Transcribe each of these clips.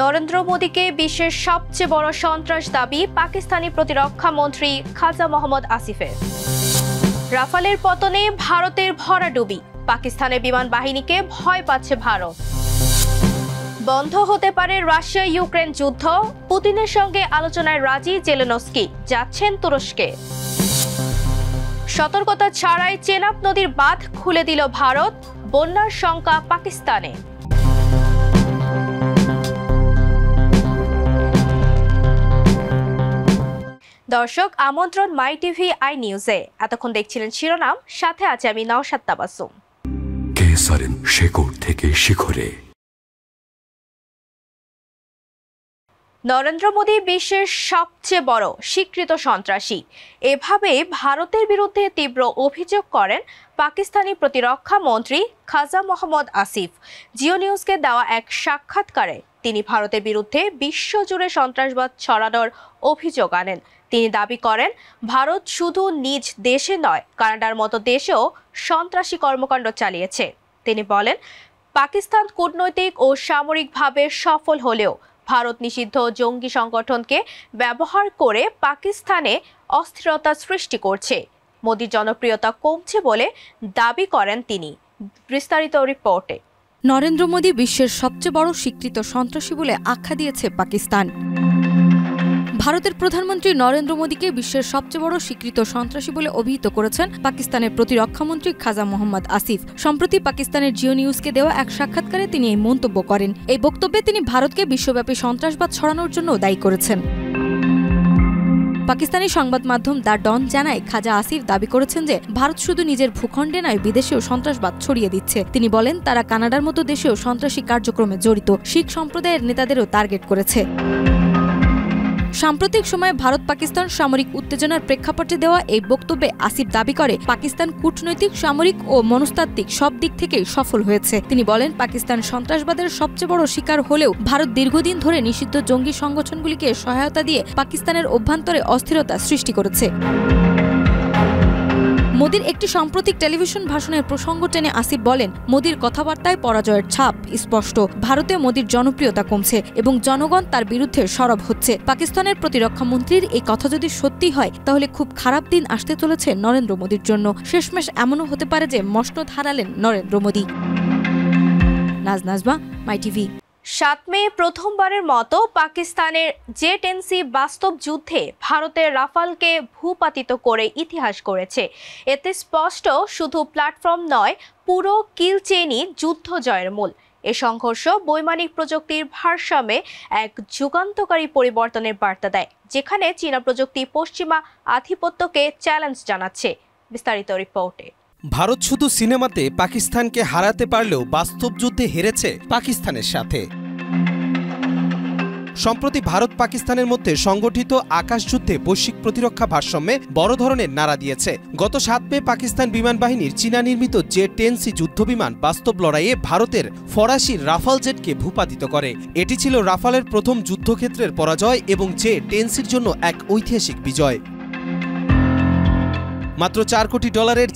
নরেন্দ্র মোদীকে বিশ্বের সবচেয়ে বড় সন্ত্রাস দাবি পাকিস্তানি প্রতিরক্ষা মন্ত্রী খাজা মোহাম্মদ আসিফের। রাফালের পতনে ভারতের ভরাডুবি, পাকিস্তানের বিমান বাহিনীকে ভয় পাচ্ছে ভারত। বন্ধ হতে পারে রাশিয়া ইউক্রেন যুদ্ধ, পুতিনের সঙ্গে আলোচনায় রাজি জেলেনস্কি, যাচ্ছেন তুরস্কে। সতর্কতা ছাড়াই চেনাব নদীর বাঁধ খুলে দিল ভারত, বন্যার শঙ্কা পাকিস্তানে। দর্শক, আমন্ত্রণ মাই টিভি আই নিউজে। এতক্ষণ দেখছিলেন শিরোনাম, সাথে আছে আমি নওশাদ তাবাসসুম। কেসারের শেকড় থেকে শিখরে। নরেন্দ্র মোদী বিশ্বের সবচেয়ে বড় স্বীকৃত সন্ত্রাসী, এভাবে ভারতের বিরুদ্ধে তীব্র অভিযোগ করেন পাকিস্তানি প্রতিরক্ষা মন্ত্রী খাজা মোহাম্মদ আসিফ। জিও নিউজকে দেওয়া এক সাক্ষাৎকারে তিনি ভারতের বিরুদ্ধে বিশ্বজুড়ে সন্ত্রাসবাদ ছড়ানোর অভিযোগ আনেন। তিনি দাবি করেন, ভারত শুধু নিজ দেশে নয়, কানাডার মতো দেশেও সন্ত্রাসী কর্মকাণ্ড চালিয়েছে। তিনি বলেন, পাকিস্তান কূটনৈতিক ও সামরিকভাবে সফল হলেও ভারত নিষিদ্ধ জঙ্গি সংগঠনকে ব্যবহার করে পাকিস্তানে অস্থিরতা সৃষ্টি করছে। মোদির জনপ্রিয়তা কমছে বলে দাবি করেন তিনি। বিস্তারিত রিপোর্টে। নরেন্দ্র মোদী বিশ্বের সবচেয়ে বড় স্বীকৃত সন্ত্রাসী বলে আখ্যা দিয়েছে পাকিস্তান। ভারতের প্রধানমন্ত্রী নরেন্দ্র মোদীকে বিশ্বের সবচেয়ে বড় স্বীকৃত সন্ত্রাসী বলে অভিহিত করেছেন পাকিস্তানের প্রতিরক্ষামন্ত্রী খাজা মোহাম্মদ আসিফ। সম্প্রতি পাকিস্তানের জিও নিউজকে দেওয়া এক সাক্ষাৎকারে তিনি এই মন্তব্য করেন। এই বক্তব্যে তিনি ভারতকে বিশ্বব্যাপী সন্ত্রাসবাদ ছড়ানোর জন্য দায়ী করেছেন। পাকিস্তানি সংবাদ মাধ্যম দ্য ডন জানায়, খাজা আসিফ দাবি করেছেন যে ভারত শুধু নিজের ভূখণ্ডে নয়, বিদেশেও সন্ত্রাসবাদ ছড়িয়ে দিচ্ছে। তিনি বলেন, তারা কানাডার মতো দেশেও সন্ত্রাসী কার্যক্রমে জড়িত, শিখ সম্প্রদায়ের নেতাদেরও টার্গেট করেছে। সাম্প্রতিক সময়ে ভারত পাকিস্তান সামরিক উত্তেজনার প্রেক্ষাপটে দেওয়া এই বক্তব্যে আসিফ দাবি করে, পাকিস্তান কূটনৈতিক, সামরিক ও মনস্তাত্ত্বিক সব দিক থেকেই সফল হয়েছে। তিনি বলেন, পাকিস্তান সন্ত্রাসবাদের সবচেয়ে বড় শিকার হলেও ভারত দীর্ঘদিন ধরে নিষিদ্ধ জঙ্গি সংগঠনগুলিকে সহায়তা দিয়ে পাকিস্তানের অভ্যন্তরে অস্থিরতা সৃষ্টি করেছে। মোদির একটি সাম্প্রতিক টেলিভিশন ভাষণের প্রসঙ্গ টেনে আসিফ বলেন, মোদির কথাবার্তায় পরাজয়ের ছাপ স্পষ্ট। ভারতে মোদির জনপ্রিয়তা কমছে এবং জনগণ তার বিরুদ্ধে সরব হচ্ছে। পাকিস্তানের প্রতিরক্ষা মন্ত্রীর এই কথা যদি সত্যি হয়, তাহলে খুব খারাপ দিন আসতে চলেছে নরেন্দ্র মোদির জন্য। শেষমেশ এমনও হতে পারে যে মসনদ হারালেন নরেন্দ্র মোদি। নাজনাজবা, মাই টিভি। 7 মে প্রথমবারের মতো পাকিস্তানের জেট-এনসি বাস্তব যুদ্ধে ভারতের রাফালকে ভূপাতিত করে ইতিহাস করেছে। এতে স্পষ্ট, শুধু প্ল্যাটফর্ম নয়, পুরো কিল চেইনই যুদ্ধ জয়ের মূল। এ সংঘর্ষ বৈমানিক প্রযুক্তির ভারসাম্যে এক যুগান্তকারী পরিবর্তনের বার্তা দেয়, যেখানে চীনা প্রযুক্তি পশ্চিমা আধিপত্যকে চ্যালেঞ্জ জানাচ্ছে। বিস্তারিত রিপোর্টে। ভারত শুধু সিনেমাতে পাকিস্তানকে হারাতে পারলেও বাস্তব যুদ্ধে হেরেছে পাকিস্তানের সাথে। সম্প্রতি ভারত পাকিস্তানের মধ্যে সংগঠিত আকাশযুদ্ধে বৈশ্বিক প্রতিরক্ষা ভারসাম্যে বড় ধরনের নাড়া দিয়েছে। গত 7 মে পাকিস্তান বিমান বাহিনীর চীনা নির্মিত জে-10C যুদ্ধবিমান বাস্তব লড়াইয়ে ভারতের ফরাসি রাফাল জেটকে ভূপাতিত করে। এটি ছিল রাফালের প্রথম যুদ্ধক্ষেত্রের পরাজয় এবং জে-10Cর জন্য এক ঐতিহাসিক বিজয়। মাত্র $4 কোটি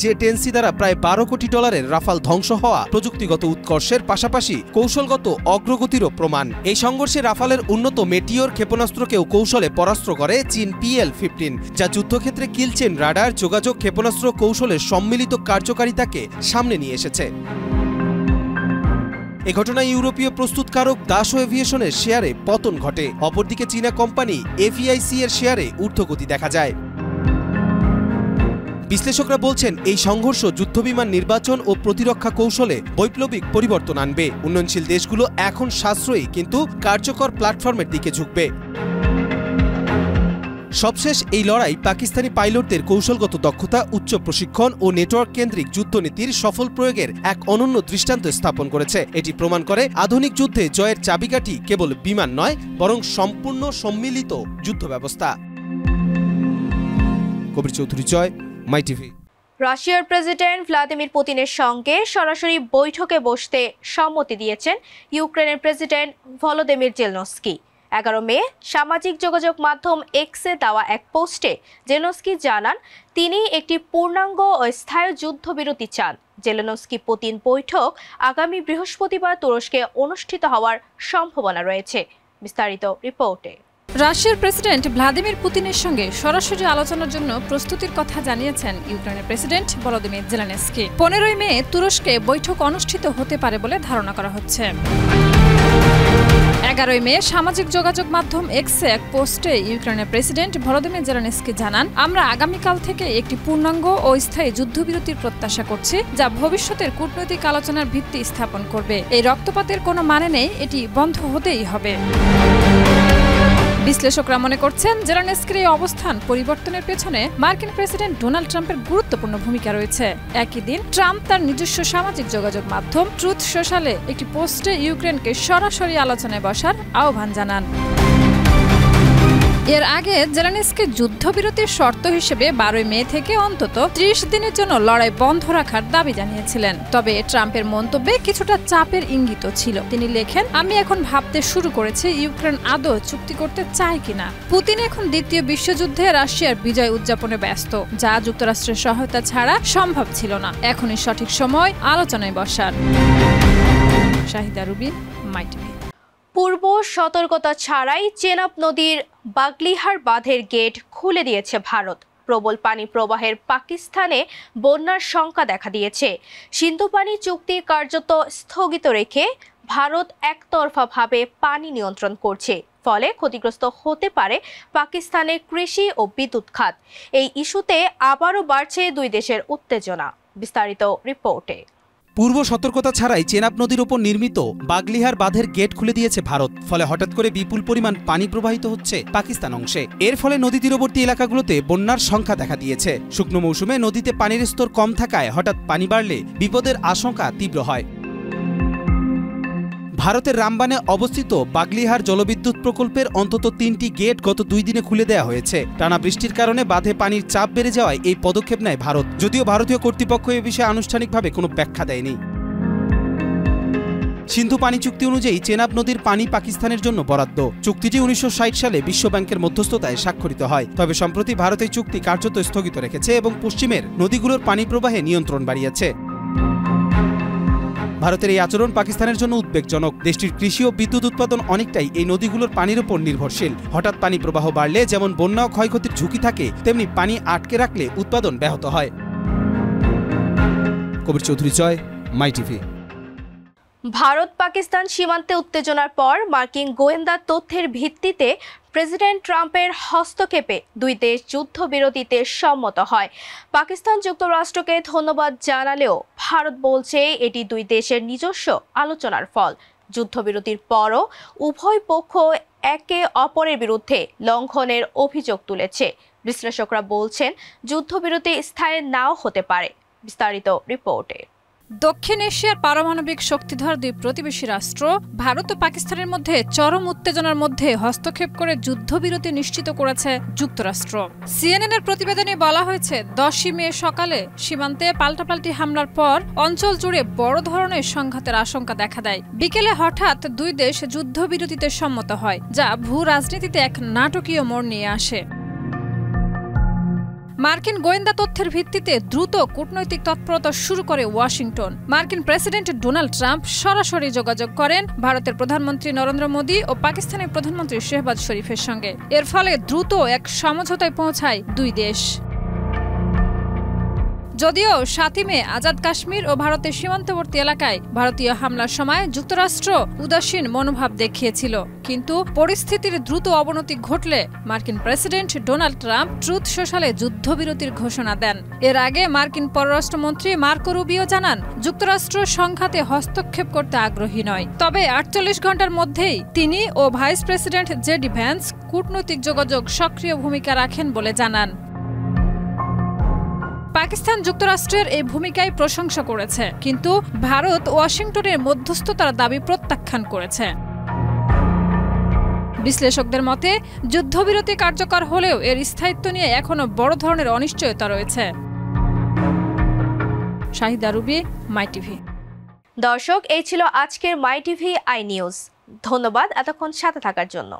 জে-10C দ্বারা প্রায় $12 কোটি রাফাল ধ্বংস হওয়া প্রযুক্তিগত উৎকর্ষের পাশাপাশি কৌশলগত অগ্রগতিরও প্রমাণ। এই সংঘর্ষে রাফালের উন্নত মেটিওর ক্ষেপণাস্ত্রকেও কৌশলে পরাস্ত করে চীন PL-15, যা যুদ্ধক্ষেত্রে কিলচেন রাডার, যোগাযোগ, ক্ষেপণাস্ত্র কৌশলের সম্মিলিত কার্যকারিতাকে সামনে নিয়ে এসেছে। এ ঘটনায় ইউরোপীয় প্রস্তুতকারক দাসো এভিয়েশনের শেয়ারে পতন ঘটে। অপরদিকে চীনা কোম্পানি FEIC এর শেয়ারে ঊর্ধ্বগতি দেখা যায়। বিশ্লেষকরা বলছেন, এই সংঘর্ষ যুদ্ধবিমান নির্বাচন ও প্রতিরক্ষা কৌশলে বৈপ্লবিক পরিবর্তন আনবে। উন্নয়নশীল দেশগুলো এখন সাশ্রয়ী কিন্তু কার্যকর প্ল্যাটফর্মের দিকে ঝুঁকবে। সবশেষ এই লড়াই পাকিস্তানি পাইলটদের কৌশলগত দক্ষতা, উচ্চ প্রশিক্ষণ ও নেটওয়ার্ক কেন্দ্রিক যুদ্ধনীতির সফল প্রয়োগের এক অনন্য দৃষ্টান্ত স্থাপন করেছে। এটি প্রমাণ করে, আধুনিক যুদ্ধে জয়ের চাবিকাঠি কেবল বিমান নয়, বরং সম্পূর্ণ সম্মিলিত যুদ্ধ ব্যবস্থা। কবির চৌধুরী জয়, মাই টিভি। রাশিয়ার প্রেসিডেন্ট ভ্লাদিমির পুতিনের সঙ্গে সরাসরি বৈঠকে বসতে সম্মতি দিয়েছেন ইউক্রেনের প্রেসিডেন্ট ভলোদিমির জেলেনস্কি। 11 মে সামাজিক যোগাযোগ মাধ্যম এক্সে দেওয়া এক পোস্টে জেলেনস্কি জানান, তিনি একটি পূর্ণাঙ্গ ও স্থায়ী যুদ্ধবিরতি চান। জেলেনস্কি পুতিন বৈঠক আগামী বৃহস্পতিবার তুরস্কে অনুষ্ঠিত হওয়ার সম্ভাবনা রয়েছে। বিস্তারিত রিপোর্টে। রাশিয়ার প্রেসিডেন্ট ভ্লাদিমির পুতিনের সঙ্গে সরাসরি আলোচনার জন্য প্রস্তুতির কথা জানিয়েছেন ইউক্রেনের প্রেসিডেন্ট ভলোদিমির জেলেনস্কি। 15 মে তুরস্কে বৈঠক অনুষ্ঠিত হতে পারে বলে ধারণা করা হচ্ছে। 11 মে সামাজিক যোগাযোগ মাধ্যম এক্সে এক পোস্টে ইউক্রেনের প্রেসিডেন্ট ভলোদিমির জেলেনস্কি জানান, আমরা আগামীকাল থেকে একটি পূর্ণাঙ্গ ও স্থায়ী যুদ্ধবিরতির প্রত্যাশা করছি, যা ভবিষ্যতের কূটনৈতিক আলোচনার ভিত্তি স্থাপন করবে। এই রক্তপাতের কোনো মানে নেই, এটি বন্ধ হতেই হবে। বিশ্লেষকরা মনে করছেন, জেলেনস্কির এই অবস্থান পরিবর্তনের পেছনে মার্কিন প্রেসিডেন্ট ডোনাল্ড ট্রাম্পের গুরুত্বপূর্ণ ভূমিকা রয়েছে। একই দিন ট্রাম্প তার নিজস্ব সামাজিক যোগাযোগ মাধ্যম ট্রুথ সোশ্যালে একটি পোস্টে ইউক্রেনকে সরাসরি আলোচনায় বসার আহ্বান জানান। এর আগে জেলেনস্কি যুদ্ধবিরতির শর্ত হিসেবে 12 মে থেকে অন্তত 30 দিনের জন্য লড়াই বন্ধ রাখার দাবি জানিয়েছিলেন। তবে ট্রাম্পের মন্তব্যে কিছুটা চাপের ইঙ্গিতও ছিল। তিনি লেখেন, আমি এখন ভাবতে শুরু করেছি ইউক্রেন আদৌ চুক্তি করতে চায় কিনা। পুতিন এখন দ্বিতীয় বিশ্বযুদ্ধে রাশিয়ার বিজয় উদযাপনে ব্যস্ত, যা যুক্তরাষ্ট্রের সহায়তা ছাড়া সম্ভব ছিল না। এখনই সঠিক সময় আলোচনায় বসার। Shahida Ruby, MyTV. পূর্ব সতর্কতা ছাড়াই চেনাব নদীর বাগলিহার বাঁধের গেট খুলে দিয়েছে ভারত। প্রবল পানি প্রবাহের পাকিস্তানে বন্যার শঙ্কা দেখা দিয়েছে। সিন্ধু পানি চুক্তি কার্যত স্থগিত রেখে ভারত একতরফাভাবে পানি নিয়ন্ত্রণ করছে, ফলে ক্ষতিগ্রস্ত হতে পারে পাকিস্তানের কৃষি ও বিদ্যুৎ খাত। এই ইস্যুতে আবারও বাড়ছে দুই দেশের উত্তেজনা। বিস্তারিত রিপোর্টে। পূর্ব সতর্কতা ছাড়াই চেনাব নদীর ওপর নির্মিত বাগলিহার বাঁধের গেট খুলে দিয়েছে ভারত। ফলে হঠাৎ করে বিপুল পরিমাণ পানি প্রবাহিত হচ্ছে পাকিস্তান অংশে। এর ফলে নদী তীরবর্তী এলাকাগুলোতে বন্যার সংখ্যা দেখা দিয়েছে। শুকনো মৌসুমে নদীতে পানির স্তর কম থাকায় হঠাৎ পানি বাড়লে বিপদের আশঙ্কা তীব্র হয়। ভারতের রামবানে অবস্থিত বাগলিহার জলবিদ্যুৎ প্রকল্পের অন্তত 3টি গেট গত 2 দিনে খুলে দেওয়া হয়েছে। টানা বৃষ্টির কারণে বাঁধে পানির চাপ বেড়ে যাওয়ায় এই পদক্ষেপ নেয় ভারত, যদিও ভারতীয় কর্তৃপক্ষ এ বিষয়ে আনুষ্ঠানিকভাবে কোনো ব্যাখ্যা দেয়নি। সিন্ধু পানি চুক্তি অনুযায়ী চেনাব নদীর পানি পাকিস্তানের জন্য বরাদ্দ। চুক্তিটি 1960 সালে বিশ্বব্যাংকের মধ্যস্থতায় স্বাক্ষরিত হয়। তবে সম্প্রতি ভারত এই চুক্তি কার্যত স্থগিত রেখেছে এবং পশ্চিমের নদীগুলোর পানি প্রবাহে নিয়ন্ত্রণ বাড়িয়েছে। ভারতের এই আচরণ পাকিস্তানের জন্য উদ্বেগজনক। দেশটির কৃষি ও বিদ্যুৎ উৎপাদন অনেকটাই এই নদীগুলোর পানির উপর নির্ভরশীল। হঠাৎ পানি প্রবাহ বাড়লে যেমন বন্যা ও ক্ষয়ক্ষতির ঝুঁকি থাকে, তেমনি পানি আটকে রাখলে উৎপাদন ব্যাহত হয়। কবির চৌধুরী জয়, মাইটিভি। ভারত পাকিস্তান সীমান্তে উত্তেজনার পর মার্কিন গোয়েন্দা তথ্যের ভিত্তিতে প্রেসিডেন্ট ট্রাম্পের হস্তক্ষেপে দুই দেশ যুদ্ধবিরতিতে সম্মত হয়। পাকিস্তান যুক্তরাষ্ট্রকে ধন্যবাদ জানালেও ভারত বলছে এটি দুই দেশের নিজস্ব আলোচনার ফল। যুদ্ধবিরতির পরও উভয় পক্ষ একে অপরের বিরুদ্ধে লঙ্ঘনের অভিযোগ তুলেছে। বিশ্লেষকরা বলছেন যুদ্ধবিরতি স্থায়ী নাও হতে পারে। বিস্তারিত রিপোর্টে। দক্ষিণ এশিয়ার পারমাণবিক শক্তিধর দুই প্রতিবেশী রাষ্ট্র ভারত ও পাকিস্তানের মধ্যে চরম উত্তেজনার মধ্যে হস্তক্ষেপ করে যুদ্ধবিরতি নিশ্চিত করেছে যুক্তরাষ্ট্র। সিএনএনের প্রতিবেদনে বলা হয়েছে, 10 মে সকালে সীমান্তে পাল্টাপাল্টি হামলার পর অঞ্চল জুড়ে বড় ধরনের সংঘাতের আশঙ্কা দেখা দেয়। বিকেলে হঠাৎ দুই দেশ যুদ্ধবিরতিতে সম্মত হয়, যা ভূ রাজনীতিতে এক নাটকীয় মোড় নিয়ে আসে। মার্কিন গোয়েন্দা তথ্যের ভিত্তিতে দ্রুত কূটনৈতিক তৎপরতা শুরু করে ওয়াশিংটন। মার্কিন প্রেসিডেন্ট ডোনাল্ড ট্রাম্প সরাসরি যোগাযোগ করেন ভারতের প্রধানমন্ত্রী নরেন্দ্র মোদী ও পাকিস্তানের প্রধানমন্ত্রী শেহবাজ শরীফের সঙ্গে। এর ফলে দ্রুত এক সমঝোতায় পৌঁছায় দুই দেশ। যদিও 7 মে আজাদ কাশ্মীর ও ভারতের সীমান্তবর্তী এলাকায় ভারতীয় হামলার সময় যুক্তরাষ্ট্র উদাসীন মনোভাব দেখিয়েছিল, কিন্তু পরিস্থিতির দ্রুত অবনতি ঘটলে মার্কিন প্রেসিডেন্ট ডোনাল্ড ট্রাম্প ট্রুথ সোশ্যালে যুদ্ধবিরতির ঘোষণা দেন। এর আগে মার্কিন পররাষ্ট্রমন্ত্রী মার্কো রুবিও জানান, যুক্তরাষ্ট্র সংঘাতে হস্তক্ষেপ করতে আগ্রহী নয়। তবে 48 ঘণ্টার মধ্যেই তিনি ও ভাইস প্রেসিডেন্ট জেডি ভ্যান্স কূটনৈতিক যোগাযোগ সক্রিয় ভূমিকা রাখেন বলে জানান। পাকিস্তান যুক্তরাষ্ট্রের এই ভূমিকায় প্রশংসা করেছে, কিন্তু ভারত ওয়াশিংটনের মধ্যস্থতার দাবি প্রত্যাখ্যান করেছে। বিশ্লেষকদের মতে যুদ্ধবিরতি কার্যকর হলেও এর স্থায়িত্ব নিয়ে এখনো বড় ধরনের অনিশ্চয়তা রয়েছে। Shahida Ruby, MyTV. দর্শক, এই ছিল আজকের মাইটিভি আই নিউজ। ধন্যবাদ এতক্ষণ সাথে থাকার জন্য।